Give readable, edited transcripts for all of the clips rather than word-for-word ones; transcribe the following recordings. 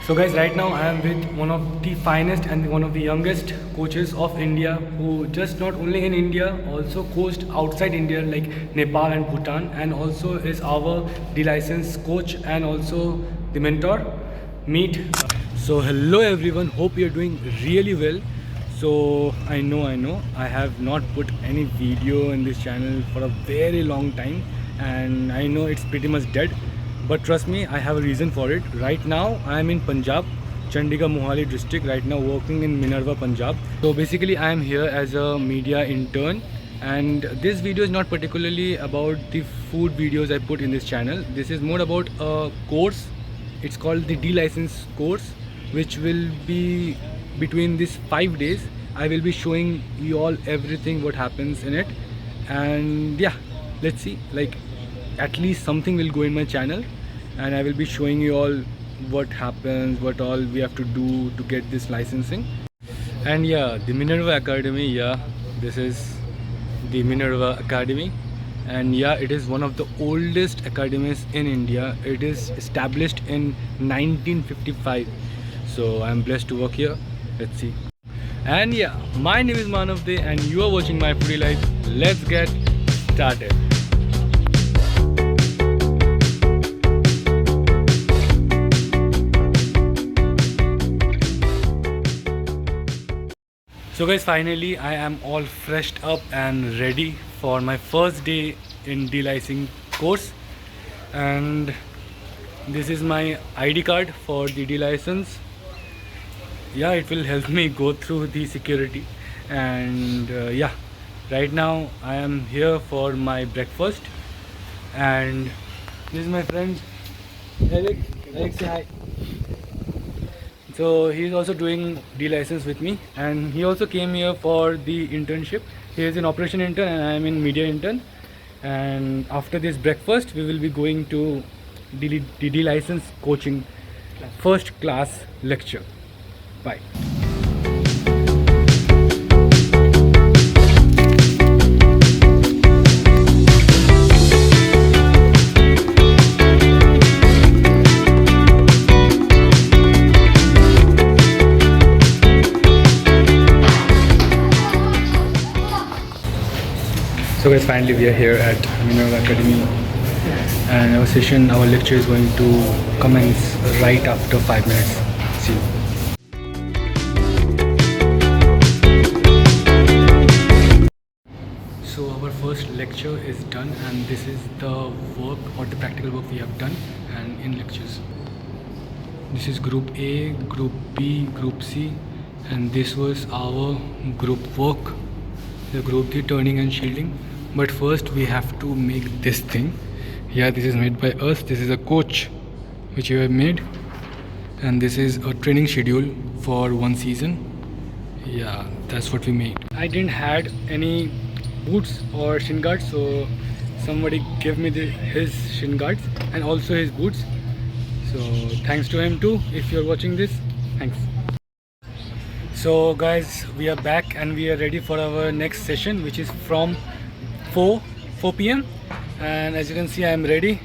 So guys, right now I am with one of the finest and one of the youngest coaches of India, who just not only in India, also coached outside India like Nepal and Bhutan, and also is our D-license coach and also the mentor. Meet. So hello everyone, hope you're doing really well. So I know I have not put any video in this channel for a very long time, and I know it's pretty much dead. But trust me, I have a reason for it. Right now, I am in Punjab, Chandigarh Mohali district, right now working in Minerva, Punjab. So basically, I am here as a media intern. And this video is not particularly about the food videos I put in this channel. This is more about a course. It's called the D-license course, which will be between these 5 days. I will be showing you all everything what happens in it. And yeah, let's see, like at least something will go in my channel, and I will be showing you all what happens, what all we have to do to get this licensing. And yeah, the Minerva Academy, yeah, this is the Minerva Academy, and yeah, it is one of the oldest academies in India. It is established in 1955, so I'm blessed to work here. Let's see. And yeah, my name is Manav De and you are watching my foodie life. Let's get started. So guys, finally I am all freshed up and ready for my first day in D-licensing course, and this is my ID card for the D-license. Yeah, it will help me go through the security. And yeah, right now I am here for my breakfast, and this is my friend Alex. Alex, say hi. So he is also doing D-license with me, and he also came here for the internship. He is an operation intern and I am in media intern. And after this breakfast, we will be going to D-license coaching first class lecture. Bye. So guys, finally we are here at Minerva Academy, and our session, our lecture is going to commence right after 5 minutes. See you. So our first lecture is done, and this is the work or the practical work we have done and in lectures. This is group A, group B, group C, and this was our group work, the group D, turning and shielding. But first we have to make this thing. Yeah, this is made by us. This is a coach which we have made, and this is a training schedule for 1 season. Yeah, that's what we made. I didn't had any boots or shin guards, so somebody gave me his shin guards and also his boots. So thanks to him too. If you're watching this, thanks. So guys, we are back and we are ready for our next session, which is from 4 p.m. and as you can see, I am ready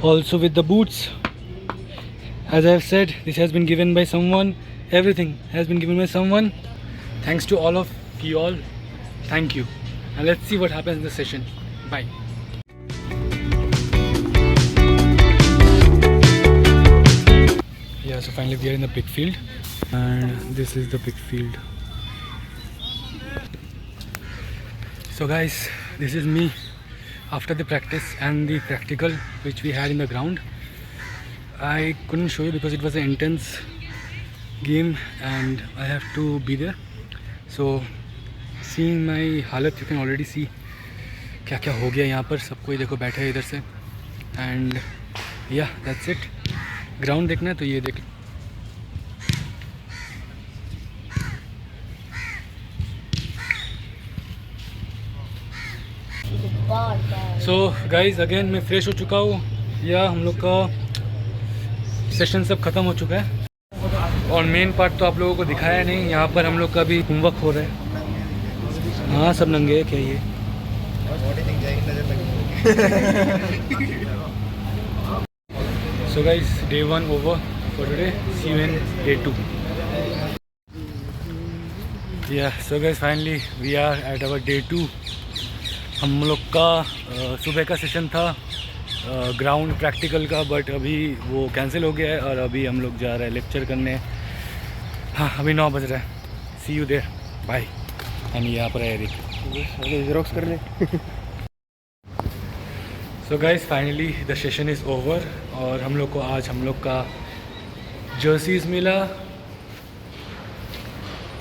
also with the boots. As I have said, this has been given by someone. Everything has been given by someone. Thanks to all of you all. Thank you. And let's see what happens in the session. Bye. Yeah, so finally we are in the big field, and this is the big field. So guys, this is me after the practice and the practical which we had in the ground. I couldn't show you because it was an intense game and I have to be there. So seeing my हालत, you can already see क्या क्या हो गया यहाँ पर. सब कोई देखो बैठे है इधर से. And yeah, that's it. Ground देखना है तो ये देख. सो गाइज, अगेन मैं फ्रेश हो चुका हूँ. या हम लोग का सेशन सब ख़त्म हो चुका है, और मेन पार्ट तो आप लोगों को दिखाया नहीं. यहाँ पर हम लोग का भी होमवर्क हो रहा है. हाँ, सब नंगे क्या ये. So guys, day 1 over. for today. See you in day 2. Yeah, so guys, finally we are at our day 2. हम लोग का सुबह का सेशन था ग्राउंड प्रैक्टिकल का, बट अभी वो कैंसिल हो गया है और अभी हम लोग जा रहे हैं लेक्चर करने. हाँ, अभी 9 बज रहा है. सी यू देयर, बाय. एंड यहाँ पर है एरिक, ज़ेरॉक्स कर ले. So guys, finally the session is over और हम लोग को आज हम लोग का जर्सीज मिला.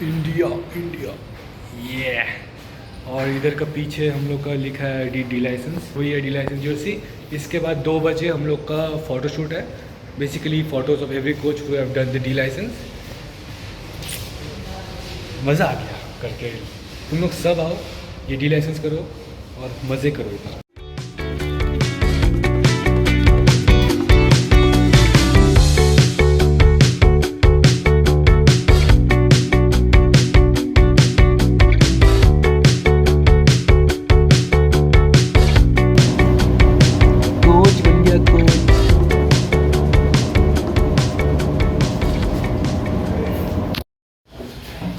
इंडिया इंडिया ये और इधर का पीछे हम लोग का लिखा है डी लाइसेंस. वही है डी लाइसेंस जर्सी. इसके बाद 2 बजे हम लोग का फ़ोटोशूट है. Basically photos of every coach who have done the D licence. मज़ा आ गया करके. तुम लोग सब आओ, ये डी लाइसेंस करो और मज़े करो.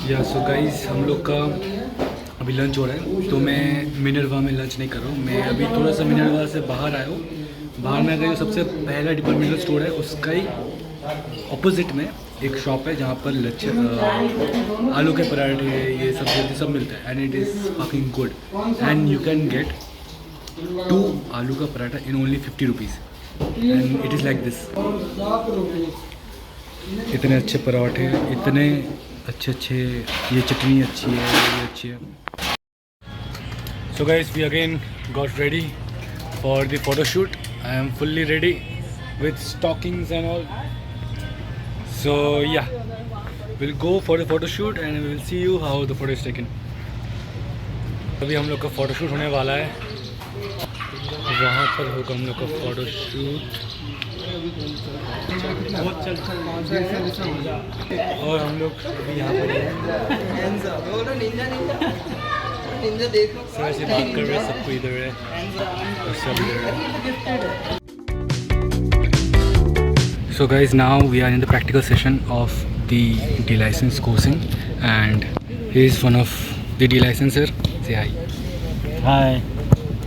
या सो गाइस, हम लोग का अभी लंच हो रहा है. तो मैं मिनर्वा में लंच नहीं कर रहा हूँ. मैं अभी थोड़ा सा मिनर्वा से बाहर आया हूँ. बाहर में गई सबसे पहला डिपार्टमेंटल स्टोर है, उसका ही ऑपोजिट में एक शॉप है जहाँ पर आलू के पराठे ये सब मिलता है. And it is fucking good. And you can get 2 आलू का paratha in only 50 rupees. And it is like this. इतने अच्छे पराठे, इतने अच्छे ये चटनी अच्छी है, ये अच्छी है. So guys, we again got ready for the photoshoot. I am fully ready with stockings and all. So yeah, will go for the photoshoot and will see you how the photo is taken. अभी हम लोग का photoshoot होने वाला है. वहाँ पर होगा हम लोग का फ़ोटोशूट और हम लोग अभी यहाँ पर सर से बात कर रहे हैं. सबको इधर है और सब इधर है. So guys, now we are in the practical session of the D-license coursing and he is one of the D-licenser. Say hi. Hi.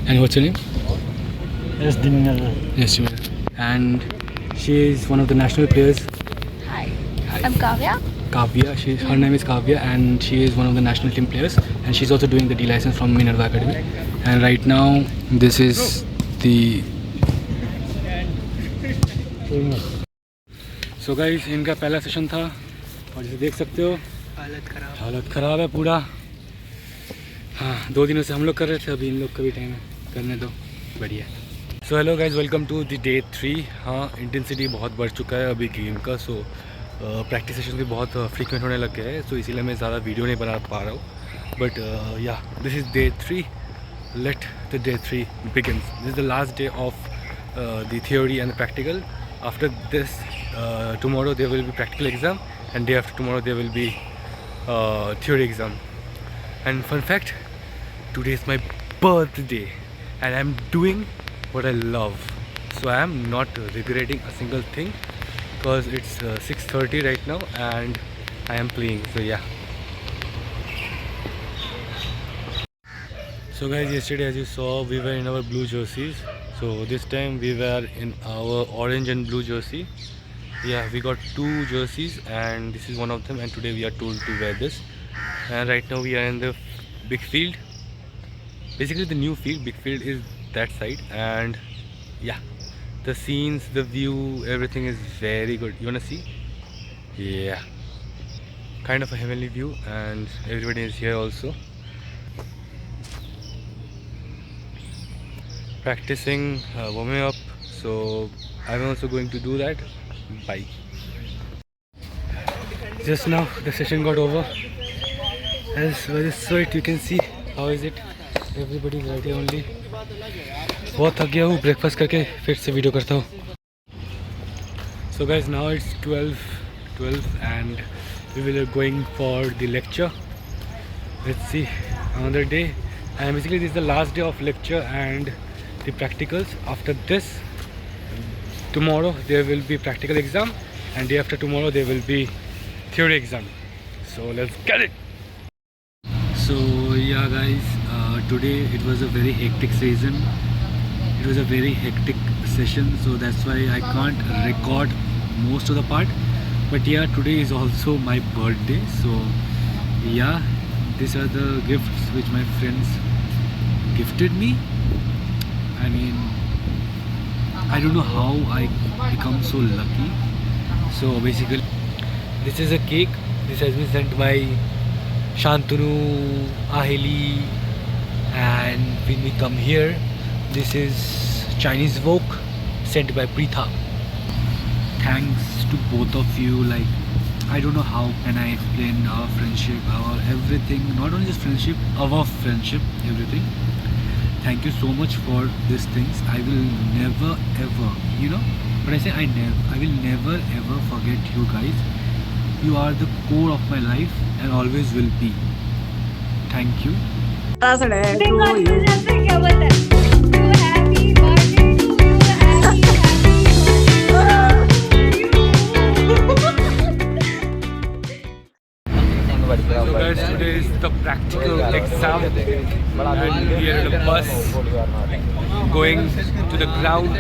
And what's your name? Yes, Dimner. Yes, you are. And she is one of the national players. Hi. Hi. I'm Kavya. Kavya. Her name is Kavya and she is one of the national team players and she's also doing the D-license from Minerva Academy. And right now this is the... So guys, इनका पहला session था और जैसे देख सकते हो हालत ख़राब है पूरा. हाँ, 2 दिनों से हम लोग कर रहे थे, अभी इन लोग का भी टाइम है, करने दो. बढ़िया. So hello guys, welcome to the day 3. हाँ, इंटेंसिटी बहुत बढ़ चुका है अभी गेम का. सो प्रैक्टिस सेशन भी बहुत फ्रीक्वेंट होने लग गए हैं. सो इसीलिए मैं ज़्यादा वीडियो नहीं बना पा रहा हूँ. बट या, this is day 3. Let the day 3 begins. This is the last day of the theory and the practical. After this tomorrow there will be practical exam and day after tomorrow there will be theory exam. And fun fact, today is my birthday and I am doing what I love, so I am not regretting a single thing because it's 6:30 right now and I am playing. So yeah. So guys, yesterday as you saw we were in our blue jerseys. So this time we were in our orange and blue jersey. Yeah, we got 2 jerseys and this is one of them, and today we are told to wear this. And right now we are in the big field, basically the new field. Big field is that side and yeah, the scenes, the view, everything is very good. You wanna see? Yeah, kind of a heavenly view and everybody is here also practicing, warming up. So I'm also going to do that. Bye. Just now the session got over. As well as sweat, you can see how is it. Everybody is right here only. बहुत थक गया हूँ breakfast करके, फिर से video करता हूँ. So guys, now it's 12 and we will be going for the lecture. Let's see another day. And basically this is the last day of lecture and the practicals. After this, tomorrow there will be practical exam and day after tomorrow there will be theory exam. So let's get it. So yeah guys, today it was a very hectic season. It was a very hectic session, so that's why I can't record most of the part. But yeah, today is also my birthday, so yeah, these are the gifts which my friends gifted me. I mean, I don't know how I become so lucky. So basically, this is a cake. This has been sent by Shantanu, Aheli, and when we come here, this is Chinese Wok sent by Pritha. Thanks to both of you. Like, I don't know how can I explain our friendship, our everything. Not only just friendship, our friendship, everything. Thank you so much for these things. I will never ever, but I say I will never ever forget you guys. You are the core of my life and always will be. Thank you. क्या बोलता है? Happy birthday to you, happy So guys, today is the practical exam and we are in a bus going to the ground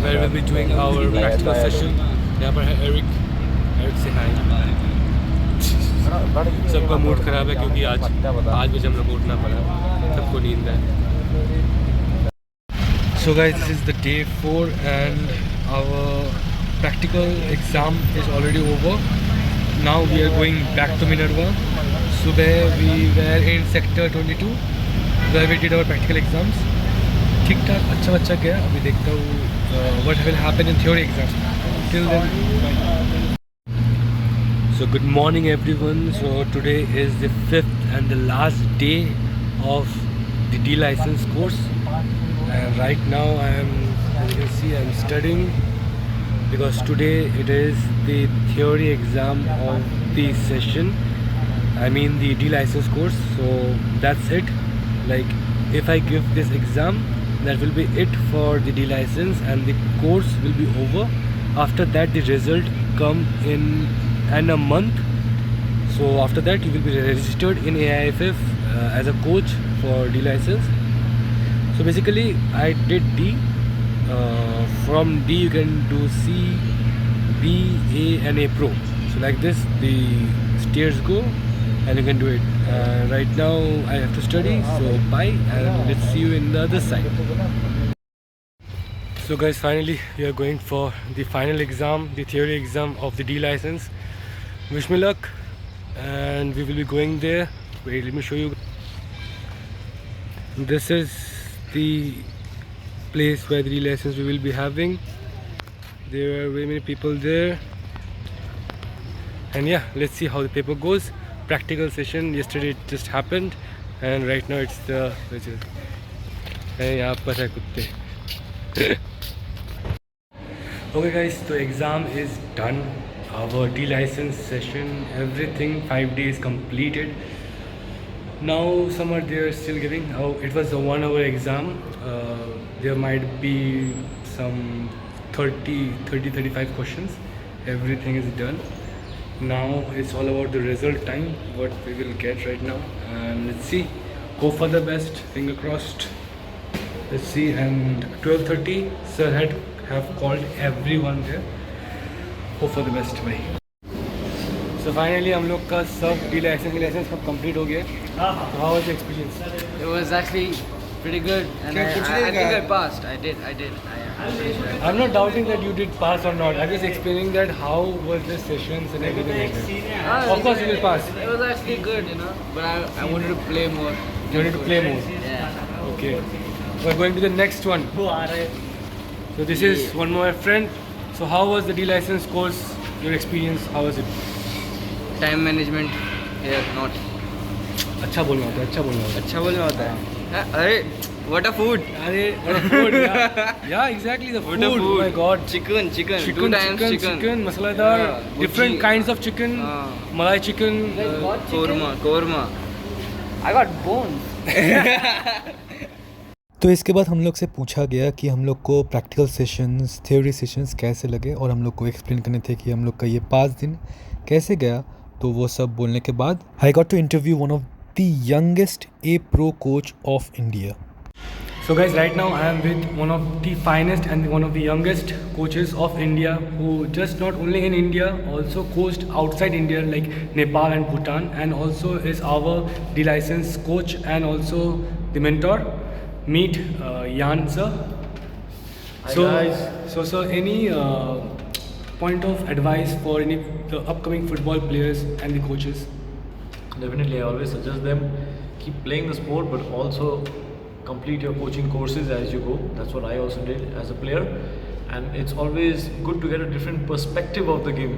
where we'll be doing our practical session. यहाँ पर है Eric से hi. सबका mood खराब है क्योंकि आज बजे हम लोग को उठना पड़ा, सबको नींद है. So guys, this is the day 4 and our practical exam is already over. Now we are going back to Minerva. Subah we were in sector 22 where we did our practical exams. ठीक ठाक अच्छा गया. अभी देखता हूँ what will happen in theory exam. Till then, bye. So good morning everyone. So today is the 5th and the last day of the D license course, and right now I am, as you can see, I am studying because today it is the theory exam of the session. I mean the D license course. So that's it. Like, if I give this exam, that will be it for the D license and the course will be over. After that the result come in a month. So after that you will be registered in AIFF as a coach for D license. So basically I did D. From D you can do C, B, A and A Pro. So like this the stairs go and you can do it. Right now I have to study, so bye and let's see you in the other side. So guys, finally we are going for the final exam, the theory exam of the D license. Wish me luck, and we will be going there. Wait, let me show you. This is the place where the D license we will be having. There are very many people there, and yeah, let's see how the paper goes. Practical session yesterday it just happened, and right now it's the okay guys, the exam is done. Our D license session, everything, 5 days completed. Now some are there still giving. Oh, it was a 1 hour exam. There might be some 35 questions. Everything is done. Now it's all about the result time, what we will get right now, and let's see. Hope for the best, finger crossed. Let's see. And 12:30 sir have called everyone there. Hope for the best भाई. So finally हम लोग का सब D license कब complete हो गया. So how was the experience? It was actually pretty good, and I think I passed. I did. I'm not doubting that you did pass or not. I'm just explaining that how was the sessions and everything like that. Of course you will pass. It was actually good, but I wanted to play more. You wanted to play more. Yeah. Okay. We're going to the next one. So this is one more friend. So how was the D license course? Your experience? How was it? Time management here not. अच्छा बोलना होता है. अच्छा बोलना होता है. अरे what a food. What a food. Yeah, exactly the food. Oh my god. Chicken. 2 times chicken, masala dar, different kinds of chicken, malai chicken, korma. I got bones. तो इसके बाद हम लोग से पूछा गया कि हम लोग को प्रैक्टिकल सेशंस, थ्योरी सेशंस कैसे लगे और हम लोग को एक्सप्लेन करने थे कि हम लोग का ये 5 दिन कैसे गया। तो वो सब बोलने के बाद I got to interview one of the youngest a pro coach of India. So guys, right now I am with one of the finest and one of the youngest coaches of India who just not only in India also coached outside India like Nepal and Bhutan, and also is our the licensed coach and also the mentor. Meet Jan sir. Hi guys. So any point of advice for any the upcoming football players and the coaches? Definitely, I always suggest them keep playing the sport, but also complete your coaching courses as you go. That's what I also did as a player, and it's always good to get a different perspective of the game.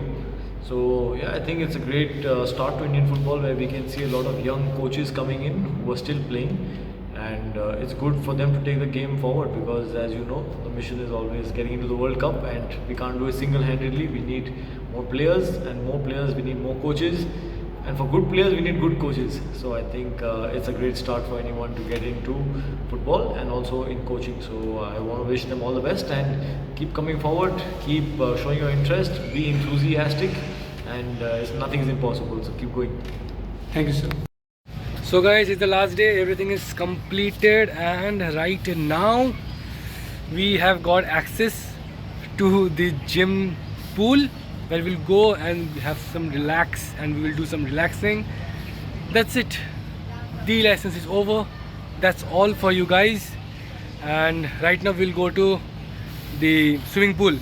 So yeah, I think it's a great start to Indian football where we can see a lot of young coaches coming in who are still playing, and it's good for them to take the game forward because, as you know, the mission is always getting into the World Cup, and we can't do it single-handedly. We need more players, and more players we need more coaches. And for good players, we need good coaches. So I think it's a great start for anyone to get into football and also in coaching. So I want to wish them all the best and keep coming forward, keep showing your interest, be enthusiastic, and nothing is impossible. So keep going. Thank you, sir. So guys, it's the last day. Everything is completed, and right now we have got access to the gym pool where we'll go and have some relax, and we will do some relaxing. That's it. The license is over. That's all for you guys. And right now we'll go to the swimming pool.